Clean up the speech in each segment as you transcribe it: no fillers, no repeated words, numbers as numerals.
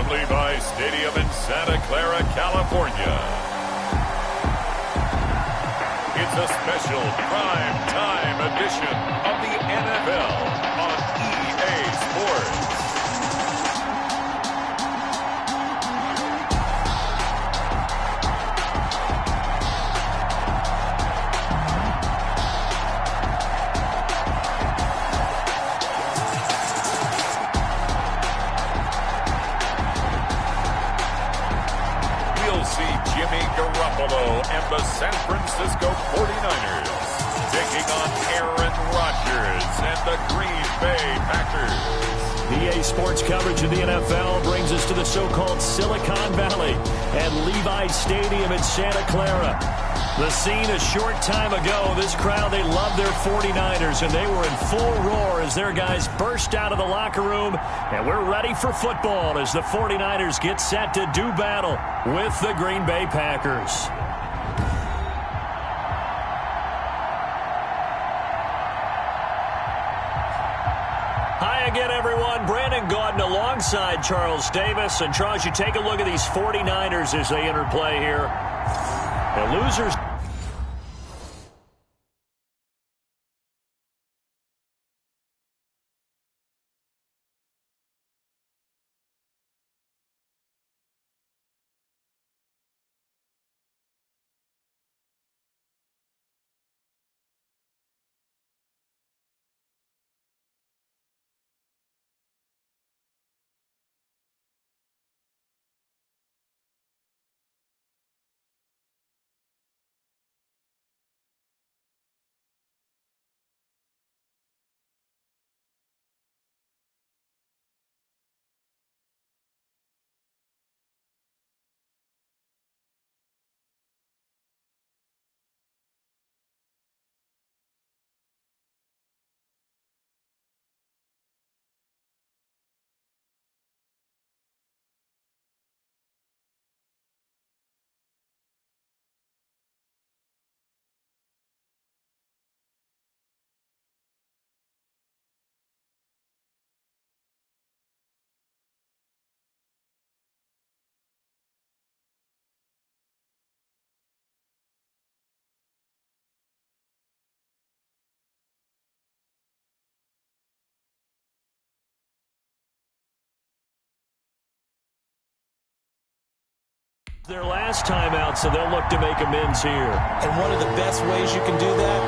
from Levi Stadium in Santa Clara, California. It's a special prime time edition of the NFL on EA Sports. And the San Francisco 49ers taking on Aaron Rodgers and the Green Bay Packers. EA Sports coverage of the NFL brings us to the so-called Silicon Valley at Levi Stadium in Santa Clara. The scene a short time ago, this crowd, they love their 49ers, and they were in full roar as their guys burst out of the locker room, and we're ready for football as the 49ers get set to do battle with the Green Bay Packers. Hi again, everyone. Brandon Gaudin alongside Charles Davis. And Charles, you take a look at these 49ers as they enter play here. The losers. Their last time out, so they'll look to make amends here. And one of the best ways you can do that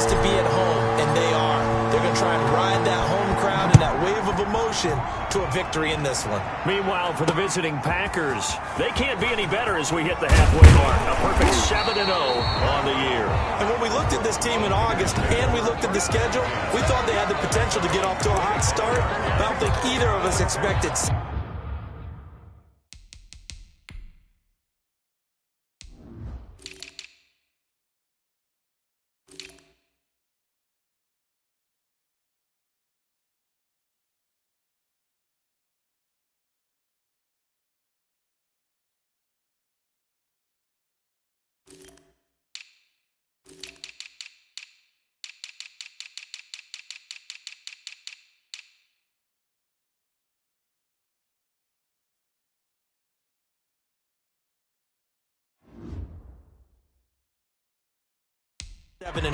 is to be at home, and they are. They're going to try and ride that home crowd and that wave of emotion to a victory in this one. Meanwhile, for the visiting Packers, they can't be any better as we hit the halfway mark. A perfect 7-0 on the year. And when we looked at this team in August and we looked at the schedule, we thought they had the potential to get off to a hot start, but I don't think either of us expected. 7-0.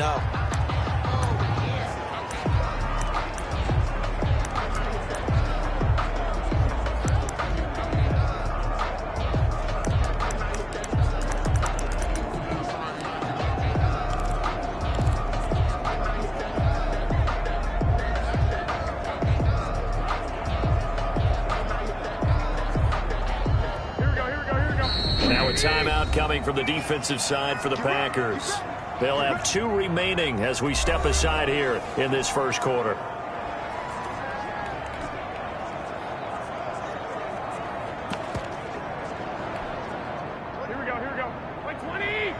Now a timeout coming from the defensive side for the Packers. They'll have 2 remaining as we step aside here in this first quarter. Here we go. Like 20!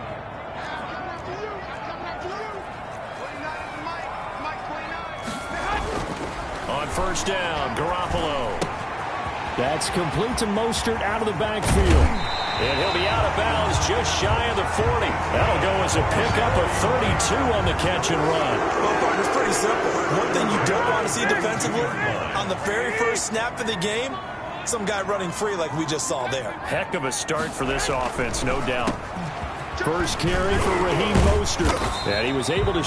On first down, Garoppolo. That's complete to Mostert out of the backfield. And he'll be out of bounds just shy of the 40. That'll go as a pickup of 32 on the catch and run. Well, it's pretty simple. One thing you don't want to see defensively on the very first snap of the game, not some guy running free like we just saw there. Heck of a start for this offense, no doubt. First carry for Raheem Mostert. And he was able to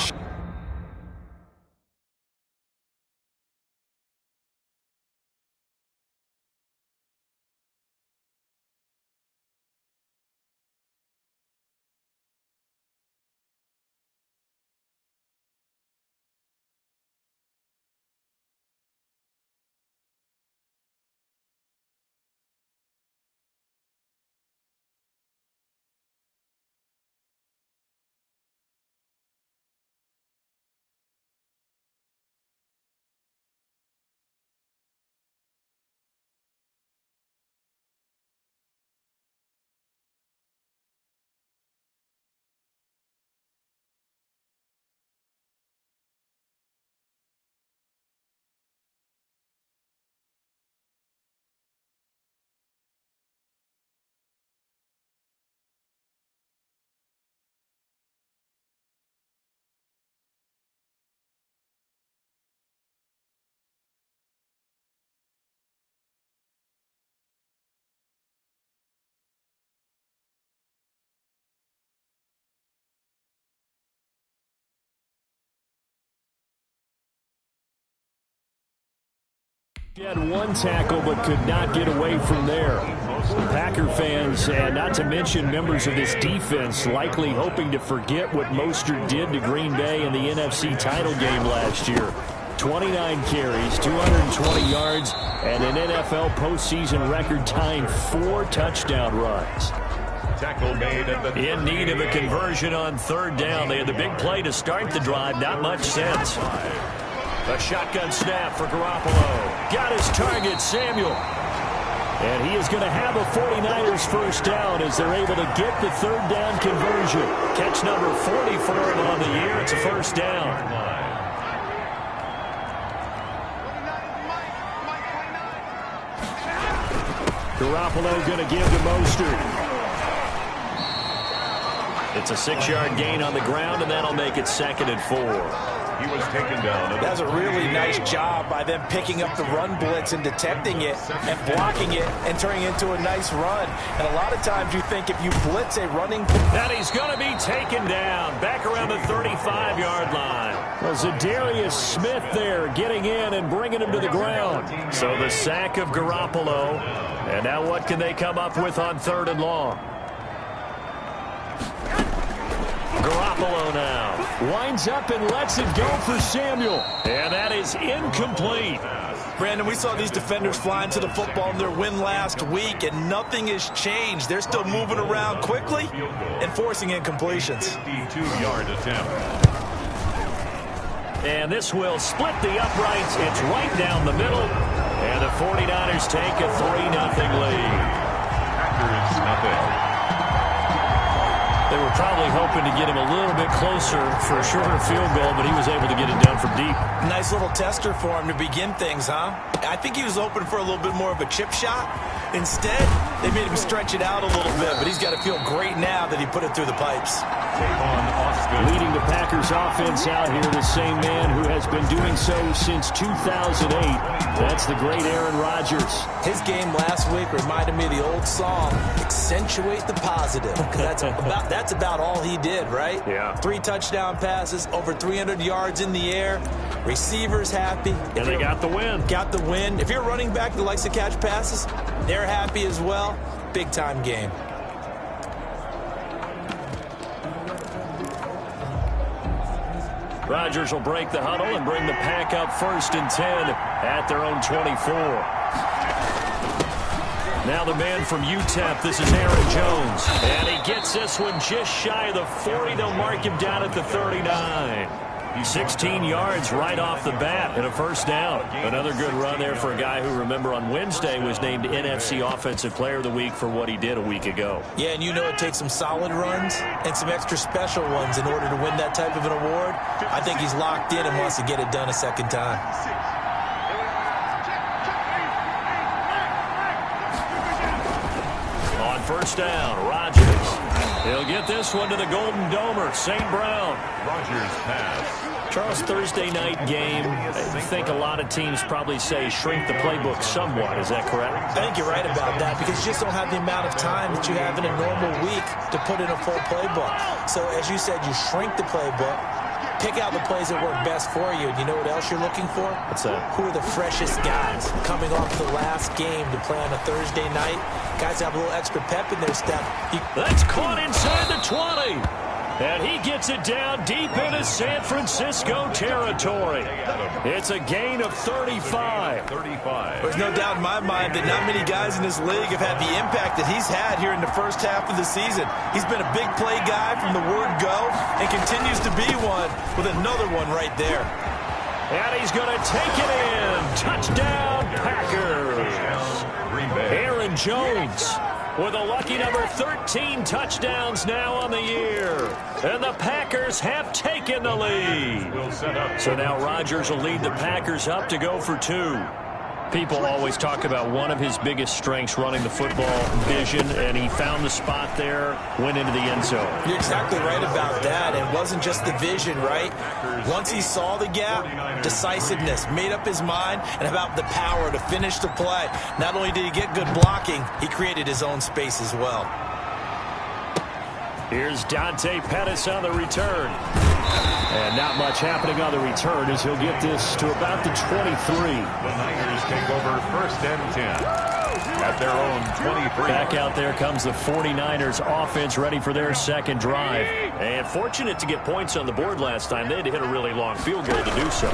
He had one tackle but could not get away from there. Packer fans, and not to mention members of this defense, likely hoping to forget what Mostert did to Green Bay in the NFC title game last year. 29 carries, 220 yards, and an NFL postseason record-tying 4 touchdown runs. Tackle made at the in need of a conversion on third down. They had the big play to start the drive. Not much sense. A shotgun snap for Garoppolo. Got his target, Samuel. And he is going to have a 49ers first down as they're able to get the third down conversion. Catch number 40 for him on the year. It's a first down. Garoppolo going to give to Mostert. It's a 6-yard gain on the ground, and that'll make it 2nd and 4. He was taken down. That's a really nice job by them picking up the run blitz and detecting it and blocking it and turning it into a nice run. And a lot of times you think if you blitz a running... And he's going to be taken down back around the 35-yard line. Well, Zadarius Smith there getting in and bringing him to the ground. So the sack of Garoppolo. And now what can they come up with on 3rd and long? Garoppolo now winds up and lets it go for Samuel. And that is incomplete. Brandon, we saw these defenders flying to the football in their win last week, and nothing has changed. They're still moving around quickly and forcing incompletions. 52-yard attempt. And this will split the uprights. It's right down the middle. And the 49ers take a 3-0 lead. Packers nothing. They were probably hoping to get him a little bit closer for a shorter field goal, but he was able to get it down from deep. Nice little tester for him to begin things, huh? I think he was hoping for a little bit more of a chip shot. Instead, they made him stretch it out a little bit, but he's got to feel great now that he put it through the pipes. Leading the Packers offense out here, the same man who has been doing so since 2008. That's the great Aaron Rodgers. His game last week reminded me of the old song, Accentuate the Positive. That's about all he did, right? Yeah. 3 touchdown passes, over 300 yards in the air. Receivers happy. And they got the win. Got the win. If you're a running back that likes to catch passes, they're happy as well. Big-time game. Rodgers will break the huddle and bring the pack up 1st and 10 at their own 24. Now the man from UTEP, this is Aaron Jones. And he gets this one just shy of the 40. They'll mark him down at the 39. 16 yards right off the bat and a first down. Another good run there for a guy who, remember, on Wednesday was named NFC Offensive Player of the Week for what he did a week ago. Yeah, and you know it takes some solid runs and some extra special ones in order to win that type of an award. I think he's locked in and wants to get it done a second time. On first down, Rodgers. He'll get this one to the Golden Domer, St. Brown. Rodgers pass Charles, Thursday night game, I think a lot of teams probably say shrink the playbook somewhat. Is that correct? I think you're right about that because you just don't have the amount of time that you have in a normal week to put in a full playbook. So as you said, you shrink the playbook, pick out the plays that work best for you. And you know what else you're looking for? What's that? Who are the freshest guys coming off the last game to play on a Thursday night? Guys have a little extra pep in their step. That's caught inside the 20. And he gets it down deep into San Francisco territory. It's a gain of 35. There's no doubt in my mind that not many guys in this league have had the impact that he's had here in the first half of the season. He's been a big play guy from the word go and continues to be one with another one right there. And he's going to take it in. Touchdown, Packers. Aaron Jones with a lucky number 13 touchdowns now on the year. And the Packers have taken the lead. So now Rodgers will lead the Packers up to go for 2. People always talk about one of his biggest strengths, running the football, vision, and he found the spot there, went into the end zone. You're exactly right about that. It wasn't just the vision, right? Once he saw the gap, decisiveness, made up his mind, and about the power to finish the play. Not only did he get good blocking, he created his own space as well. Here's Dante Pettis on the return. And not much happening on the return as he'll get this to about the 23. The Niners take over 1st and 10 at their own 23. Back out there comes the 49ers offense ready for their second drive. And fortunate to get points on the board last time. They had to hit a really long field goal to do so.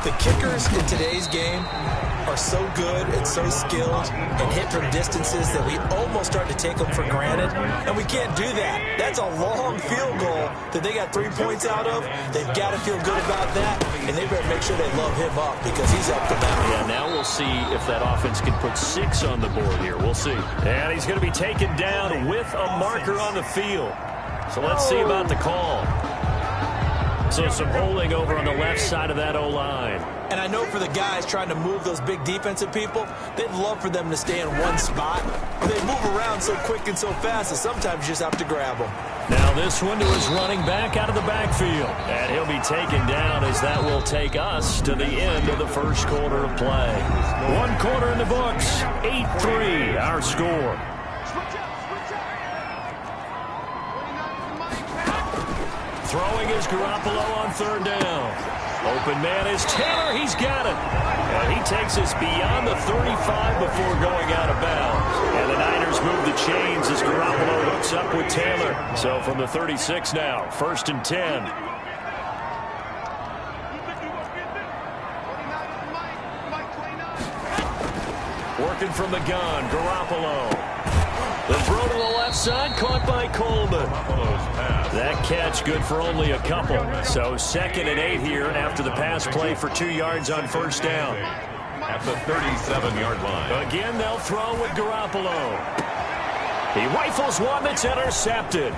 The kickers in today's game are so good and so skilled and hit from distances that we almost start to take them for granted, and we can't do that. That's a long field goal that they got 3 points out of. They've got to feel good about that, and they better make sure they love him up because he's up to bat. Yeah, now we'll see if that offense can put 6 on the board here. We'll see. And he's going to be taken down with a marker on the field. So let's see about the call. So some holding over on the left side of that O-line. And I know for the guys trying to move those big defensive people, they'd love for them to stay in one spot. But they move around so quick and so fast that sometimes you just have to grab them. Now this one to his running back out of the backfield. And he'll be taken down as that will take us to the end of the first quarter of play. 1 quarter in the books. 8-3 our score. Throwing is Garoppolo on 3rd down. Open man is Taylor. He's got it. And he takes us beyond the 35 before going out of bounds. And the Niners move the chains as Garoppolo hooks up with Taylor. So from the 36 now, 1st and 10. Working from the gun, Garoppolo. The throw to the left side, caught by Coleman. That catch good for only a couple. So 2nd and 8 here after the pass play for 2 yards on 1st down. At the 37-yard line. Again, they'll throw with Garoppolo. He rifles one that's intercepted.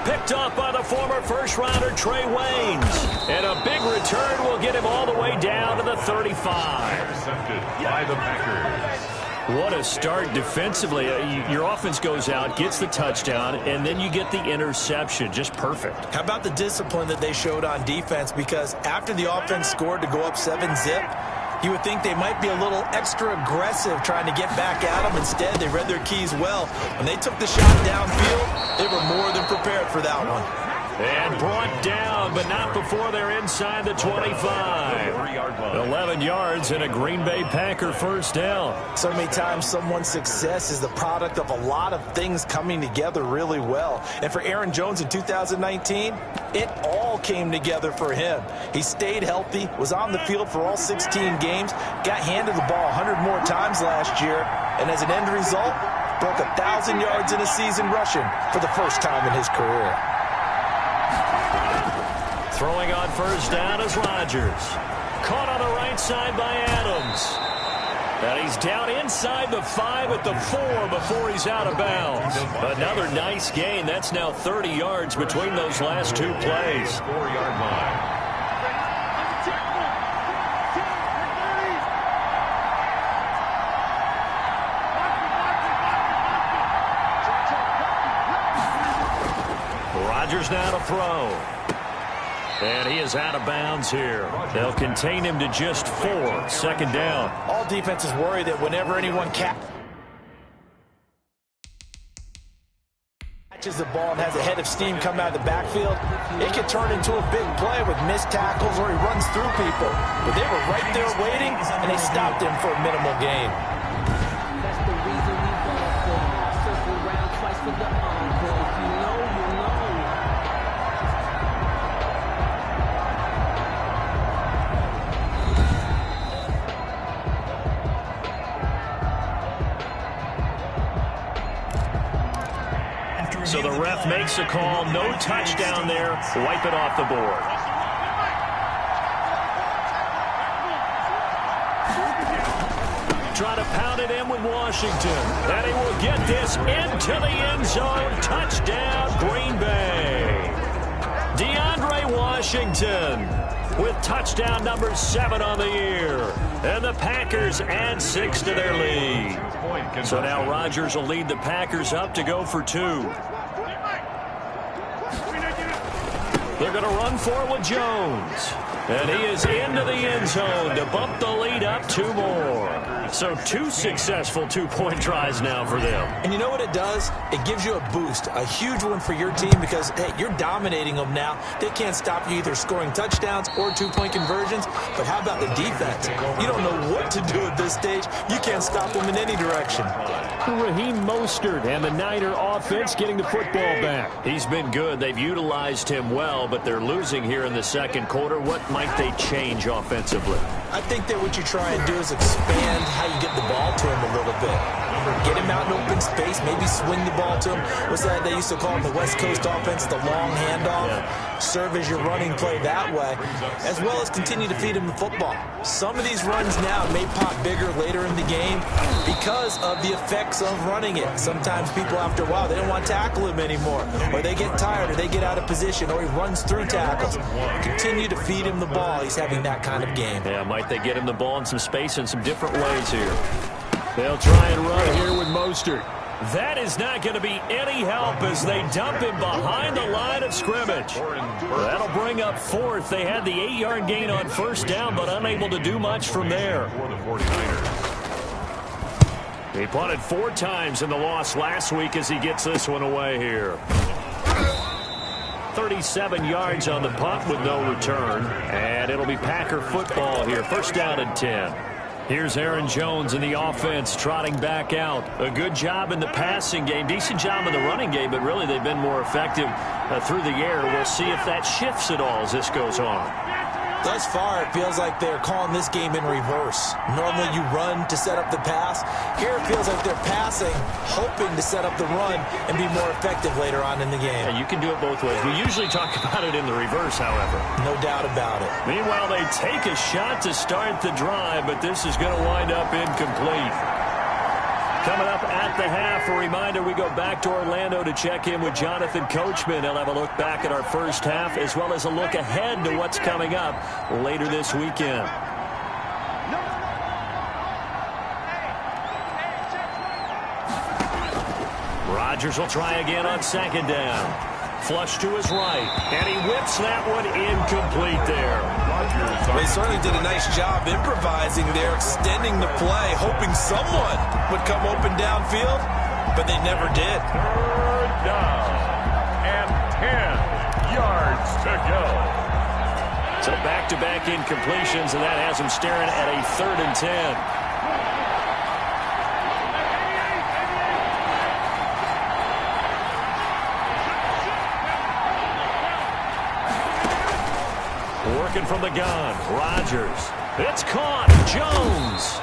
Picked off by the former first-rounder Trey Waynes. And a big return will get him all the way down to the 35. Intercepted by the Packers. What a start defensively. Your offense goes out, gets the touchdown, and then you get the interception. Just perfect. How about the discipline that they showed on defense? Because after the offense scored to go up 7-zip, you would think they might be a little extra aggressive trying to get back at them. Instead, they read their keys well. When they took the shot downfield, they were more than prepared for that one. And brought down, but not before they're inside the 25. 11 yards and a Green Bay Packer 1st down. So many times someone's success is the product of a lot of things coming together really well. And for Aaron Jones in 2019, it all came together for him. He stayed healthy, was on the field for all 16 games, got handed the ball 100 more times last year, and as an end result, broke 1,000 yards in a season rushing for the first time in his career. Throwing on 1st down is Rodgers. Caught on the right side by Adams. And he's down inside the 5 at the 4 before he's out of bounds. Another nice gain. That's now 30 yards between those last 2 plays. 4-yard line. Rodgers now to throw. And he is out of bounds here. They'll contain him to just 4. Second down. All defenses worry that whenever anyone catches the ball and has a head of steam come out of the backfield, it can turn into a big play with missed tackles or he runs through people. But they were right there waiting, and they stopped him for a minimal gain. That's the reason we ball for. Circle around twice for the encore. If you know, you know. So the ref makes a call. No touchdown there. Wipe it off the board. Try to pound it in with Washington. And he will get this into the end zone. Touchdown, Green Bay. DeAndre Washington with touchdown number 7 on the year. And the Packers add 6 to their lead. So now Rodgers will lead the Packers up to go for 2. They're going to run for it with Jones. And he is into the end zone to bump the lead up 2 more. So 2 successful two-point tries now for them. And you know what it does? It gives you a boost, a huge one for your team because, hey, you're dominating them now. They can't stop you either scoring touchdowns or 2-point conversions. But how about the defense? You don't know what to do at this stage. You can't stop them in any direction. Raheem Mostert and the Niner offense getting the football back. He's been good. They've utilized him well, but they're losing here in the second quarter. What might they change offensively? I think that what you try and do is expand how you get the ball to him a little bit. Get him out in open space, maybe swing the ball to him. What's that they used to call in the West Coast offense, the long handoff? Yeah. Serve as your running play that way, as well as continue to feed him the football. Some of these runs now may pop bigger later in the game because of the effects of running it. Sometimes people, after a while, they don't want to tackle him anymore, or they get tired, or they get out of position, or he runs through tackles. Continue to feed him the ball. He's having that kind of game. Yeah, might they get him the ball in some space in some different ways here. They'll try and run here with Mostert. That is not going to be any help as they dump him behind the line of scrimmage. That'll bring up 4th. They had the 8-yard gain on first down, but unable to do much from there. He punted 4 times in the loss last week as he gets this one away here. 37 yards on the punt with no return. And it'll be Packer football here. First down and 10. Here's Aaron Jones in the offense trotting back out. A good job in the passing game. Decent job in the running game, but really they've been more effective through the air. We'll see if that shifts at all as this goes on. Thus far, it feels like they're calling this game in reverse. Normally you run to set up the pass. Here it feels like they're passing, hoping to set up the run and be more effective later on in the game. Yeah, you can do it both ways. We usually talk about it in the reverse, however. No doubt about it. Meanwhile, they take a shot to start the drive, but this is going to wind up incomplete. Coming up at the half, a reminder, we go back to Orlando to check in with Jonathan Coachman. He'll have a look back at our first half as well as a look ahead to what's coming up later this weekend. Rodgers will try again on second down. Flush to his right, and he whips that one incomplete there. They certainly did a nice job improvising there, extending the play, hoping someone would come open downfield, but they never did. 3rd down and 10 yards to go. So back-to-back incompletions, and that has him staring at a 3rd and 10. Working from the gun, Rodgers. It's caught, Jones.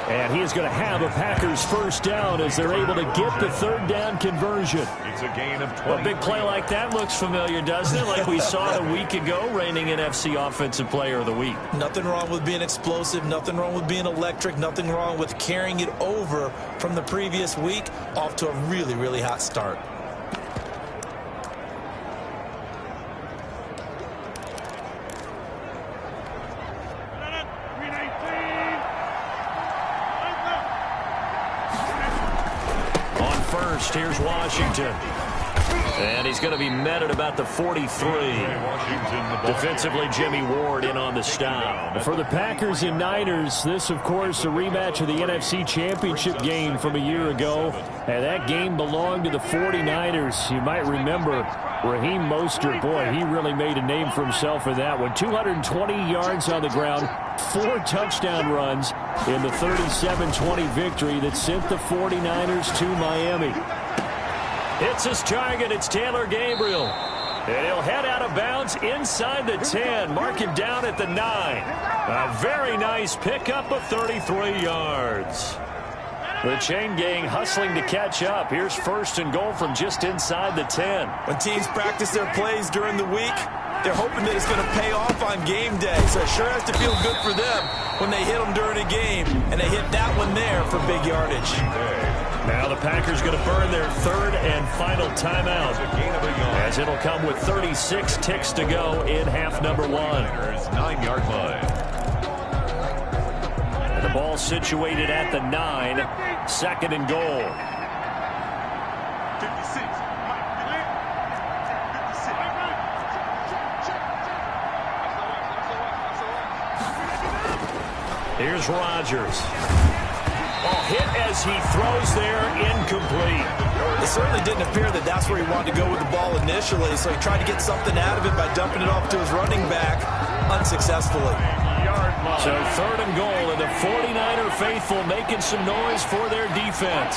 And he is going to have a Packers first down as they're able to get the 3rd down conversion. It's a gain of 20. A big play like that looks familiar, doesn't it? Like we saw it a week ago, reigning NFC Offensive Player of the Week. Nothing wrong with being explosive, nothing wrong with being electric, nothing wrong with carrying it over from the previous week off to a really, really hot start. Here's Washington. And he's going to be met at about the 43. Defensively, Jimmy Ward in on the stop. For the Packers and Niners, this, of course, a rematch of the NFC Championship game from a year ago. And that game belonged to the 49ers. You might remember Raheem Mostert. Boy, he really made a name for himself in that one. 220 yards on the ground, 4 touchdown runs in the 37-20 victory that sent the 49ers to Miami. Hits his target. It's Taylor Gabriel. And he'll head out of bounds inside the 10. Mark him down at the 9. A very nice pickup of 33 yards. The chain gang hustling to catch up. Here's first and goal from just inside the 10. When teams practice their plays during the week, they're hoping that it's going to pay off on game day. So it sure has to feel good for them when they hit them during a game. And they hit that one there for big yardage. Now the Packers going to burn their third and final timeout, as it'll come with 36 ticks to go in half number 1. 9-yard line. And the ball situated at the 9, second and goal. 56. Here's Rodgers. Ball hit as he throws there, incomplete. It certainly didn't appear that that's where he wanted to go with the ball initially, so he tried to get something out of it by dumping it off to his running back unsuccessfully. So third and goal, and the 49er faithful making some noise for their defense.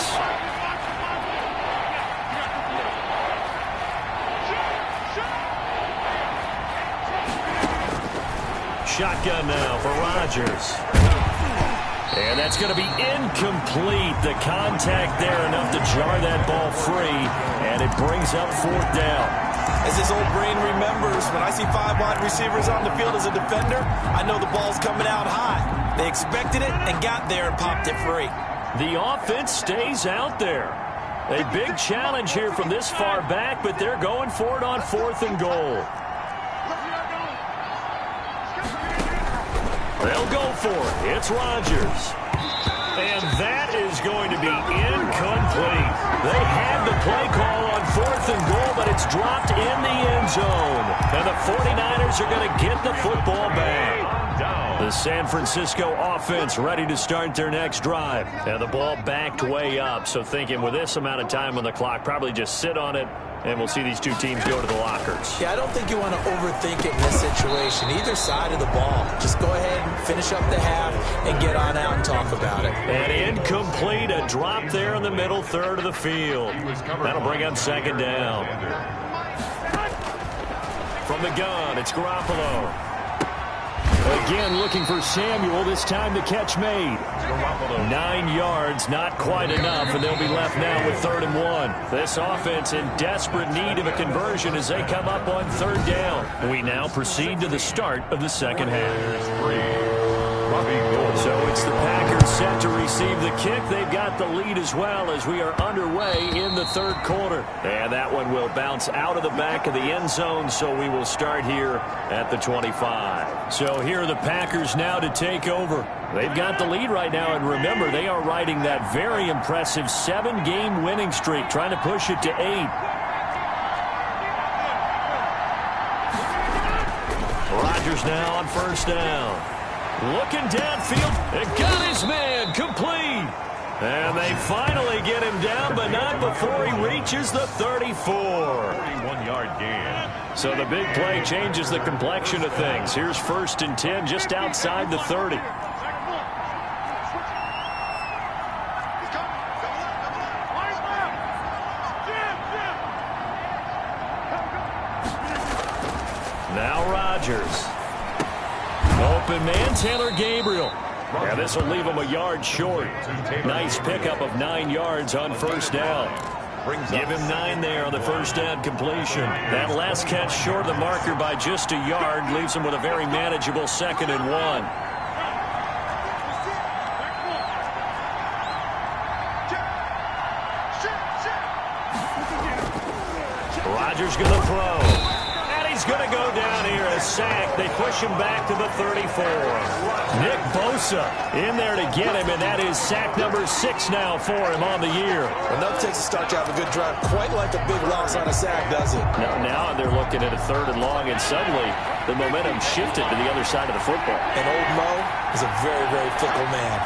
Shotgun now for Rodgers. And that's going to be incomplete. The contact there enough to jar that ball free, and it brings up fourth down. As his old brain remembers, when I see 5 wide receivers on the field as a defender, I know the ball's coming out high. They expected it and got there and popped it free. The offense stays out there. A big challenge here from this far back, but they're going for it on fourth and goal. They'll go for it. It's Rodgers. And that is going to be incomplete. They had the play call on fourth and goal, but it's dropped in the end zone. And the 49ers are going to get the football back. The San Francisco offense ready to start their next drive. And the ball backed way up. So thinking with this amount of time on the clock, probably just sit on it, and we'll see these two teams go to the lockers. Yeah, I don't think you want to overthink it in this situation. Either side of the ball. Just go ahead and finish up the half and get on out and talk about it. And incomplete, a drop there in the middle third of the field. That'll bring up second down. From the gun, it's Garoppolo. Again looking for Samuel, this time the catch made. 9 yards, not quite enough, and they'll be left now with 3rd and 1. This offense in desperate need of a conversion as they come up on 3rd down. We now proceed to the start of the second half. So it's the Packers set to receive the kick. They've got the lead as well as we are underway in the 3rd quarter. And that one will bounce out of the back of the end zone, so we will start here at the 25. So here are the Packers now to take over. They've got the lead right now, and remember, they are riding that very impressive 7-game winning streak, trying to push it to 8. Rodgers now on 1st down. Looking downfield, and got his man complete. And they finally get him down, but not before he reaches the 34. 31-yard gain. So the big play changes the complexion of things. Here's 1st and 10 just outside the 30. Now Rodgers. Open man, Taylor Gabriel. Yeah, this will leave him a yard short. Nice pickup of 9 yards on 1st down. Give him 9 there on the 1st down completion. That last catch short of the marker by just a yard leaves him with a very manageable 2nd and 1. Rodgers going to throw. And he's He's going to go down here, a sack. They push him back to the 34. Nick Bosa in there to get him, and that is sack number 6 now for him on the year. Enough takes a start to have a good drive, quite like a big loss on a sack, does it? Now they're looking at a 3rd and long, and suddenly the momentum shifted to the other side of the football. And old Mo is a very, very fickle man.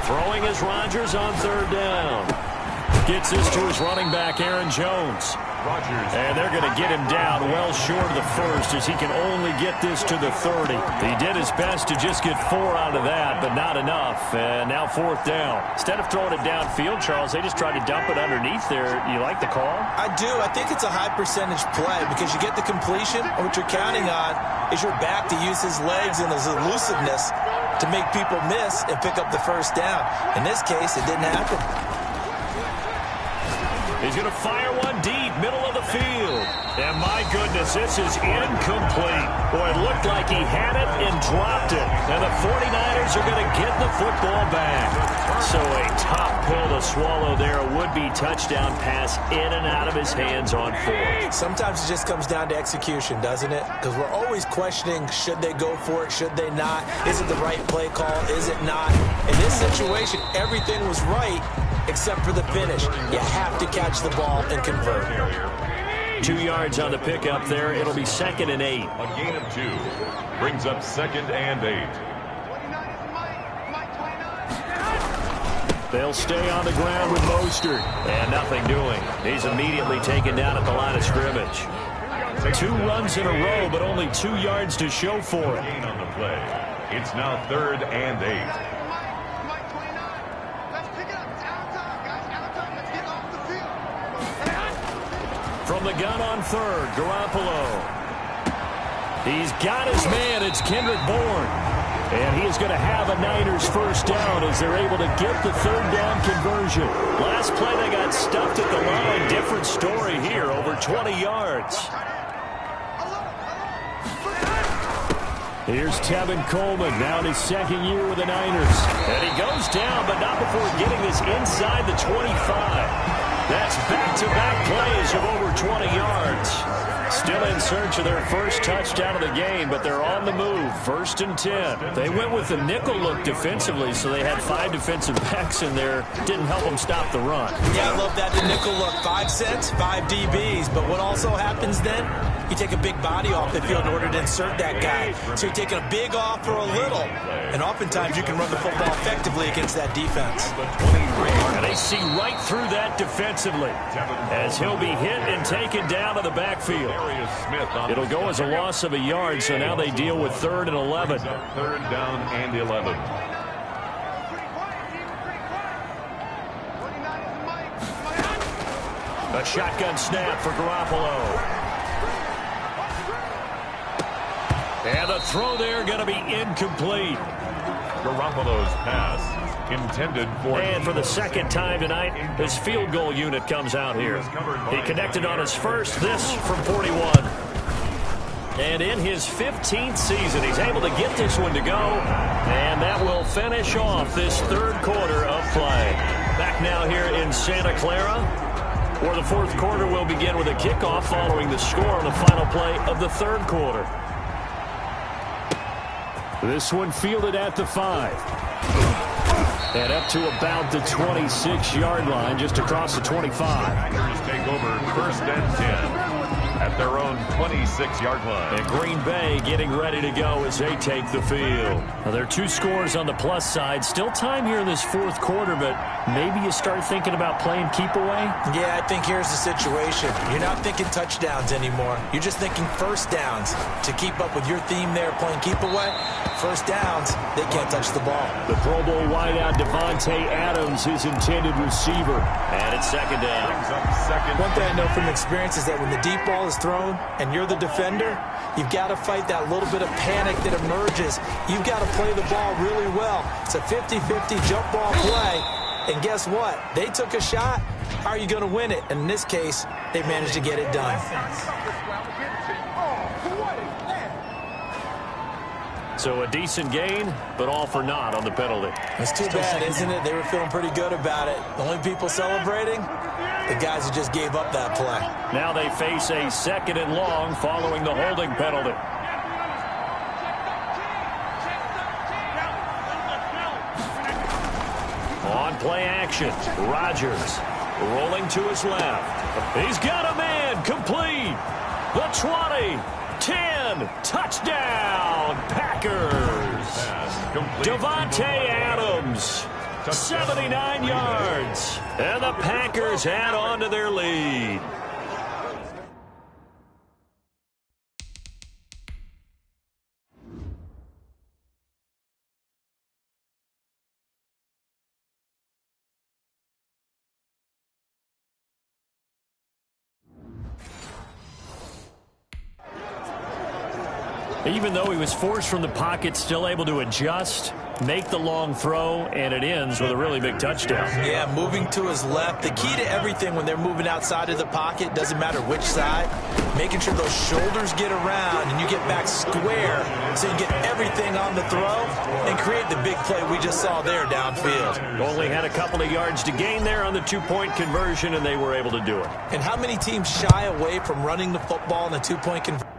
Throwing is Rodgers on 3rd down. Gets this to his running back, Aaron Jones. And they're going to get him down well short of the 1st as he can only get this to the 30. He did his best to just get 4 out of that, but not enough. And now 4th down. Instead of throwing it downfield, Charles, they just tried to dump it underneath there. You like the call? I do. I think it's a high percentage play because you get the completion, and what you're counting on is your back to use his legs and his elusiveness to make people miss and pick up the 1st down. In this case, it didn't happen. He's going to fire one deep, middle of the field. And my goodness, this is incomplete. Boy, it looked like he had it and dropped it. And the 49ers are going to get the football back. So a top pill to swallow there. A would-be touchdown pass in and out of his hands on 4th. Sometimes it just comes down to execution, doesn't it? Because we're always questioning, should they go for it, should they not? Is it the right play call, is it not? In this situation, everything was right except for the finish. You have to catch the ball and convert. 2 yards on the pickup there. It'll be 2nd and 8. A gain of 2 brings up 2nd and 8. They'll stay on the ground with Mostert. And nothing doing. He's immediately taken down at the line of scrimmage. 2 runs in a row, but only 2 yards to show for it. Gain on the play. It's now 3rd and 8. From the gun on 3rd, Garoppolo. He's got his man. It's Kendrick Bourne. And he is going to have a Niners 1st down as they're able to get the 3rd down conversion. Last play, they got stuffed at the line. Different story here, over 20 yards. Here's Tevin Coleman, now in his 2nd year with the Niners. And he goes down, but not before getting this inside the 25. That's back-to-back plays of over 20 yards. Still in search of their 1st touchdown of the game, but they're on the move. 1st and 10. They went with the nickel look defensively, so they had 5 defensive backs in there. Didn't help them stop the run. Yeah, I love that, the nickel look. 5 cents, 5 DBs. But what also happens then? You take a big body off the field in order to insert that guy. So you're taking a big off for a little. And oftentimes you can run the football effectively against that defense. And they see right through that defensively as he'll be hit and taken down to the backfield. It'll go as a loss of a yard, so now they deal with 3rd and 11. 3rd down and 11. A shotgun snap for Garoppolo. And the throw there going to be incomplete. Garoppolo's pass intended for... And for the 2nd time tonight, his field goal unit comes out here. He connected on his 1st, this from 41. And in his 15th season, he's able to get this one to go. And that will finish off this 3rd quarter of play. Back now here in Santa Clara, where the 4th quarter will begin with a kickoff following the score on the final play of the 3rd quarter. This one fielded at the 5. And up to about the 26-yard line, just across the 25. Niners take over 1st and 10 at their own 26-yard line. And Green Bay getting ready to go as they take the field. Now, there are 2 scores on the plus side. Still time here in this 4th quarter, but maybe you start thinking about playing keep away? Yeah, I think here's the situation. You're not thinking touchdowns anymore. You're just thinking 1st downs. To keep up with your theme there, playing keep away, 1st downs, they can't touch the ball. The Pro Bowl wideout Devontae Adams, his intended receiver. And it's 2nd down. One thing I know from experience is that when the deep ball is thrown and you're the defender, you've got to fight that little bit of panic that emerges. You've got to play the ball really well. It's a 50-50 jump ball play. And guess what? They took a shot. How are you going to win it? And in this case, they managed to get it done. So a decent gain, but all for naught on the penalty. It's too bad, isn't it? They were feeling pretty good about it. The only people celebrating, the guys who just gave up that play. Now they face a 2nd and long following the holding penalty. On play action, Rodgers rolling to his left. He's got a man, complete. The 20, 10, touchdown, Packers. Devontae Adams, 79 yards. And the Packers add on to their lead. Even though he was forced from the pocket, still able to adjust, make the long throw, and it ends with a really big touchdown. Yeah, moving to his left. The key to everything when they're moving outside of the pocket, doesn't matter which side, making sure those shoulders get around and you get back square so you get everything on the throw and create the big play we just saw there downfield. Only had a couple of yards to gain there on the two-point conversion, and they were able to do it. And how many teams shy away from running the football in a two-point conversion?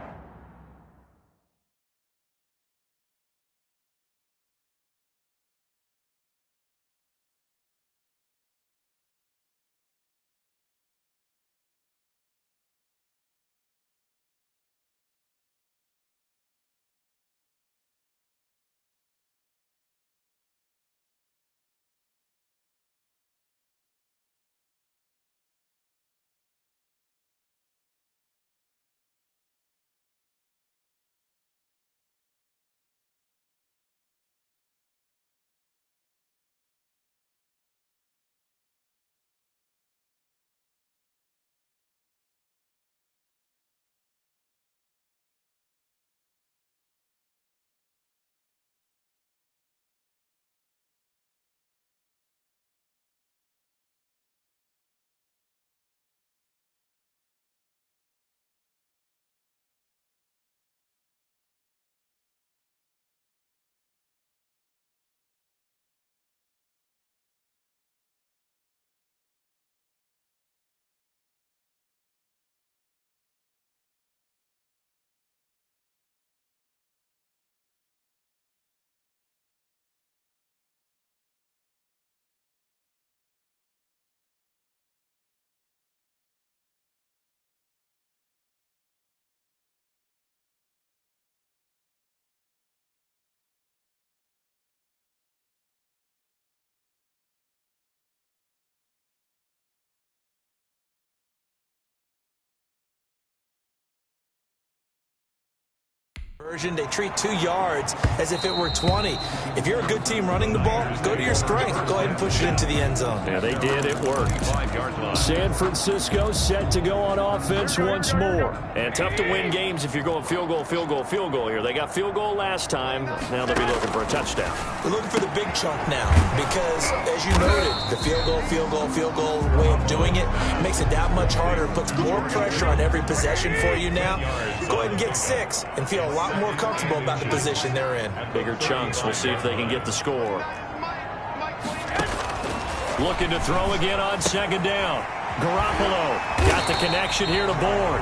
They treat 2 yards as if it were 20. If you're a good team running the ball, go to your strength. Go ahead and push it into the end zone. Yeah, they did. It worked. 5-yard line. San Francisco set to go on offense once more. And tough to win games if you're going field goal, field goal, field goal here. They got field goal last time. Now they'll be looking for a touchdown. We're looking for the big chunk now because, as you noted, the field goal, field goal, field goal way of doing it makes it that much harder, puts more pressure on every possession for you now. Go ahead and get 6 and feel a lot more comfortable about the position they're in. Bigger chunks. We'll see if they can get the score. Looking to throw again on second down. Garoppolo got the connection here to Bourne.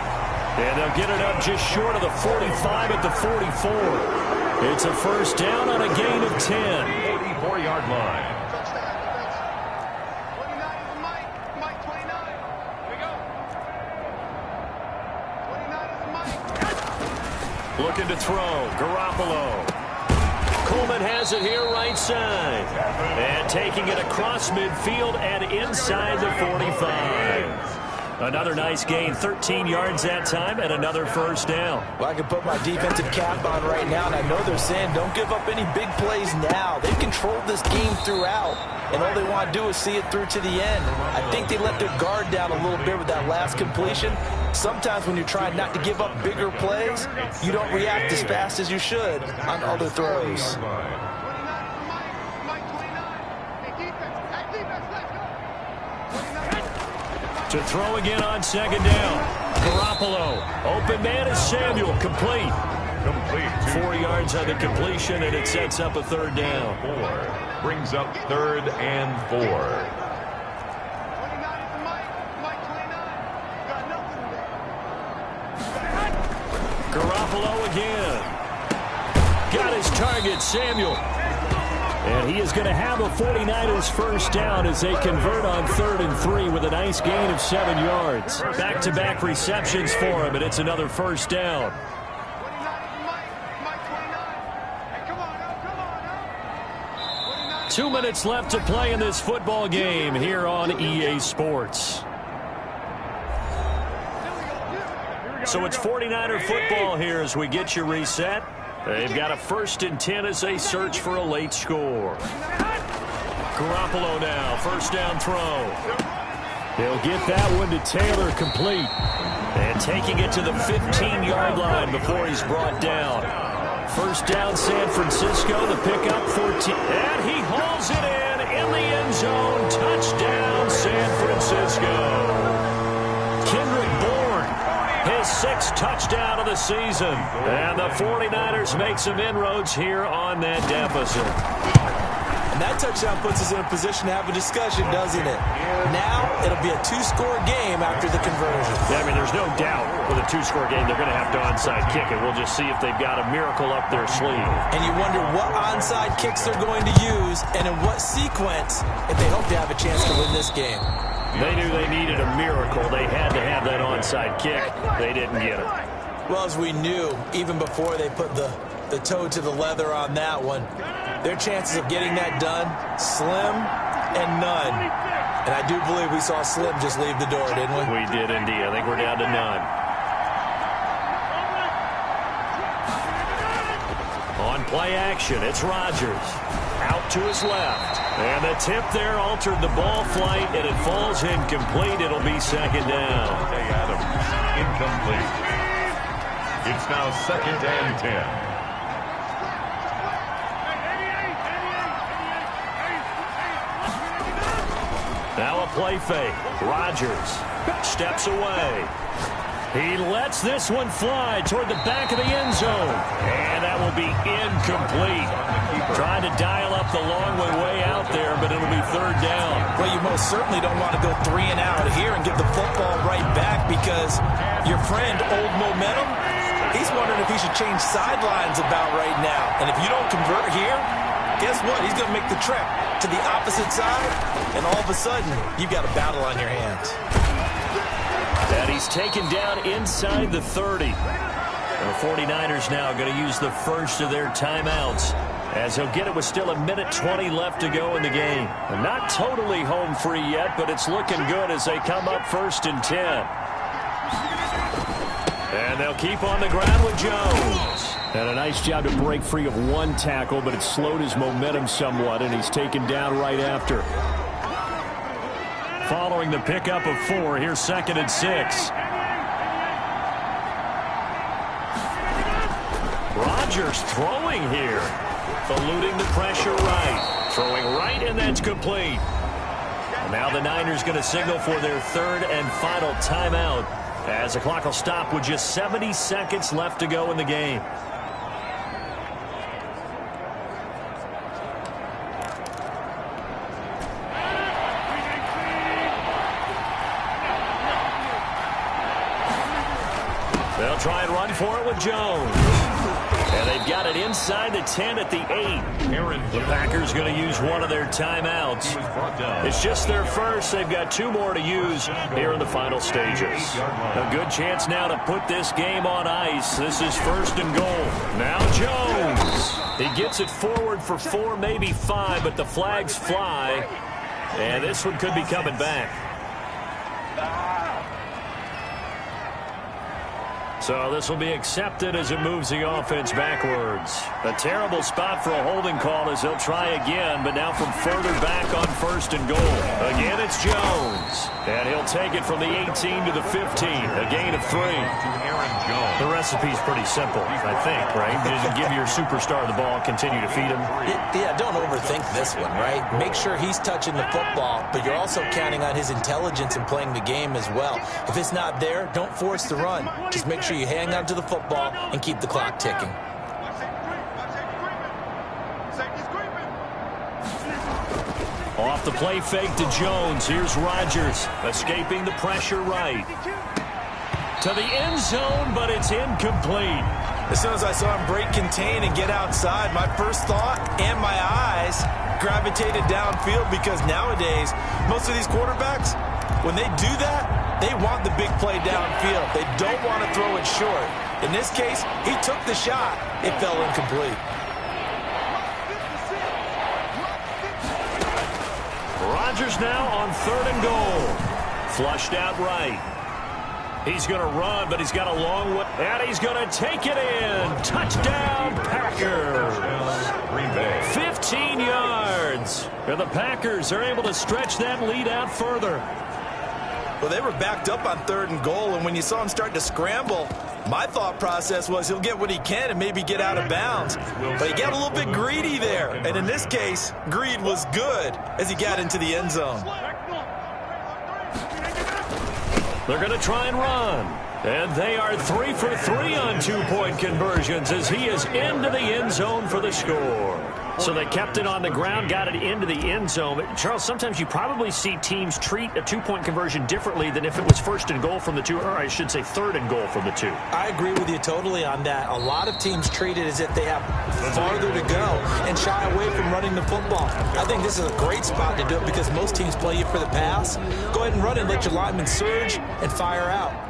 And they'll get it up just short of the 45 at the 44. It's a first down on a gain of 10. 44-yard line. Looking to throw. Garoppolo. Coleman has it here right side. And taking it across midfield and inside the 45. Another nice gain, 13 yards that time, and another first down. Well, I can put my defensive cap on right now, and I know they're saying don't give up any big plays now. They've controlled this game throughout, and all they want to do is see it through to the end. I think they let their guard down a little bit with that last completion. Sometimes when you're trying not to give up bigger plays, you don't react as fast as you should on other throws. To throw again on second down. Garoppolo. Open man is Samuel. Complete. Complete. 4 yards on the completion, and it sets up a third down. 4 brings up 3rd and 4. Garoppolo again. Got his target, Samuel. And he is going to have a 49ers first down as they convert on 3rd and 3 with a nice gain of 7 yards. Back-to-back receptions for him, and it's another first down. Two minutes left to play in this football game here on EA Sports. So it's 49er football here as we get you reset. They've got a 1st and 10 as they search for a late score. Garoppolo now, first down throw. He'll get that one to Taylor, complete. And taking it to the 15-yard line before he's brought down. First down, San Francisco, the pickup 14. And he hauls it in the end zone. Touchdown, San Francisco. His 6th touchdown of the season. And the 49ers make some inroads here on that deficit. And that touchdown puts us in a position to have a discussion, doesn't it? Now it'll be a 2-score game after the conversion. Yeah, I mean, there's no doubt with a 2-score game they're going to have to onside kick it. We'll just see if they've got a miracle up their sleeve. And you wonder what onside kicks they're going to use and in what sequence if they hope to have a chance to win this game. They knew they needed a miracle. They had to have that onside kick. They didn't get it. Well, as we knew, even before they put the toe to the leather on that one, their chances of getting that done, slim and none. And I do believe we saw Slim just leave the door, didn't we? We did indeed. I think we're down to none. On play action, it's Rodgers. Out to his left. And the tip there altered the ball flight, and it falls incomplete. It'll be 2nd down. Adams, incomplete. It's now 2nd and 10. Now a play fake. Rodgers steps away. He lets this one fly toward the back of the end zone. And that will be incomplete. Trying to dial up the long way out there, but it'll be 3rd down. Well, you most certainly don't want to go 3 and out here and give the football right back because your friend, Old Momentum, he's wondering if he should change sidelines about right now. And if you don't convert here, guess what? He's going to make the trek to the opposite side, and all of a sudden, you've got a battle on your hands. And he's taken down inside the 30. The 49ers now going to use the first of their timeouts as he'll get it with still 1:20 left to go in the game. And not totally home free yet, but it's looking good as they come up 1st and 10. And they'll keep on the ground with Jones. And a nice job to break free of one tackle, but it slowed his momentum somewhat, and he's taken down right after. Following the pickup of 4, here's 2nd and 6. Rodgers throwing here. Eluding the pressure right. Throwing right, and that's complete. And now the Niners going to signal for their 3rd and final timeout as the clock will stop with just 70 seconds left to go in the game. They'll try and run for it with Jones. And they've got it inside the 10 at the 8. The Packers going to use one of their timeouts. It's just their first. They've got 2 more to use here in the final stages. A good chance now to put this game on ice. This is 1st and goal. Now Jones. He gets it forward for 4, maybe 5, but the flags fly. And this one could be coming back. So this will be accepted as it moves the offense backwards. A terrible spot for a holding call as they'll try again, but now from further back on 1st and goal. Again, it's Jones. And he'll take it from the 18 to the 15. A gain of 3. The recipe's pretty simple, I think, right? Just give your superstar the ball, continue to feed him. Yeah, don't overthink this one, right? Make sure he's touching the football, but you're also counting on his intelligence in playing the game as well. If it's not there, don't force the run. Just make sure sure you hang on to the football and keep the clock ticking. Off the play fake to Jones. Here's Rodgers, escaping the pressure right. To the end zone, but it's incomplete. As soon as I saw him break contain and get outside, my first thought and my eyes gravitated downfield, because nowadays, most of these quarterbacks, when they do that, they want the big play downfield. They don't want to throw it short. In this case, he took the shot. It fell incomplete. Rodgers now on 3rd and goal. Flushed out right. He's going to run, but he's got a long way. And he's going to take it in. Touchdown, Packers. 15 yards. And the Packers are able to stretch that lead out further. Well, they were backed up on 3rd and goal, and when you saw him start to scramble, my thought process was he'll get what he can and maybe get out of bounds. But he got a little bit greedy there. And in this case, greed was good as he got into the end zone. They're going to try and run. And they are 3 for 3 on 2-point conversions as he is into the end zone for the score. So they kept it on the ground, got it into the end zone. Charles, sometimes you probably see teams treat a 2-point conversion differently than if it was 1st and goal from the 2, or I should say 3rd and goal from the 2. I agree with you totally on that. A lot of teams treat it as if they have farther to go and shy away from running the football. I think this is a great spot to do it because most teams play you for the pass. Go ahead and run and let your linemen surge and fire out.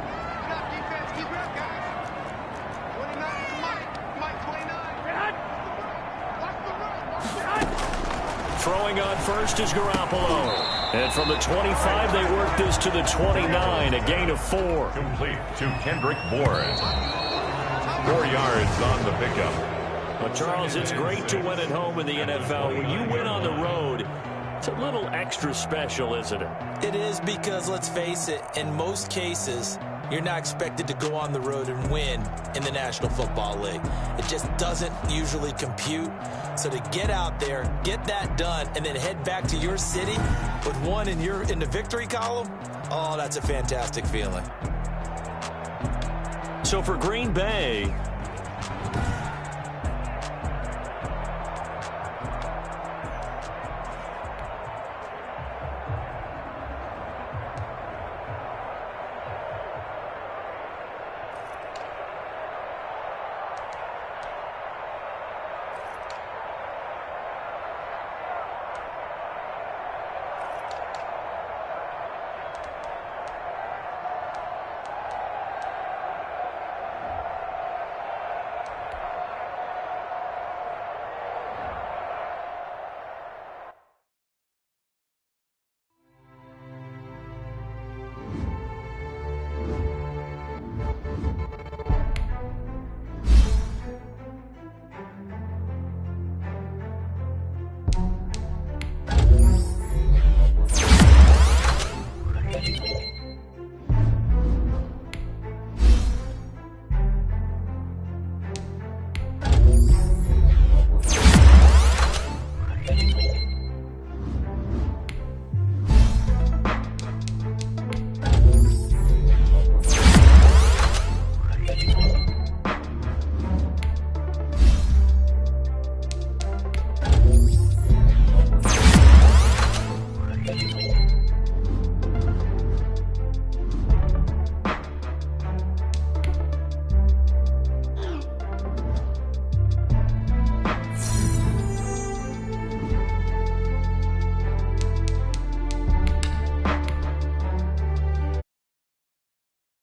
Throwing on first is Garoppolo. And from the 25, they work this to the 29, a gain of 4. Complete to Kendrick Bourne. 4 yards on the pickup. Well, Charles, it's great to win at home in the NFL. When you win on the road, it's a little extra special, isn't it? It is, because let's face it, in most cases, you're not expected to go on the road and win in the National Football League. It just doesn't usually compute. So to get out there, get that done, and then head back to your city with one in the victory column, oh, that's a fantastic feeling. So for Green Bay,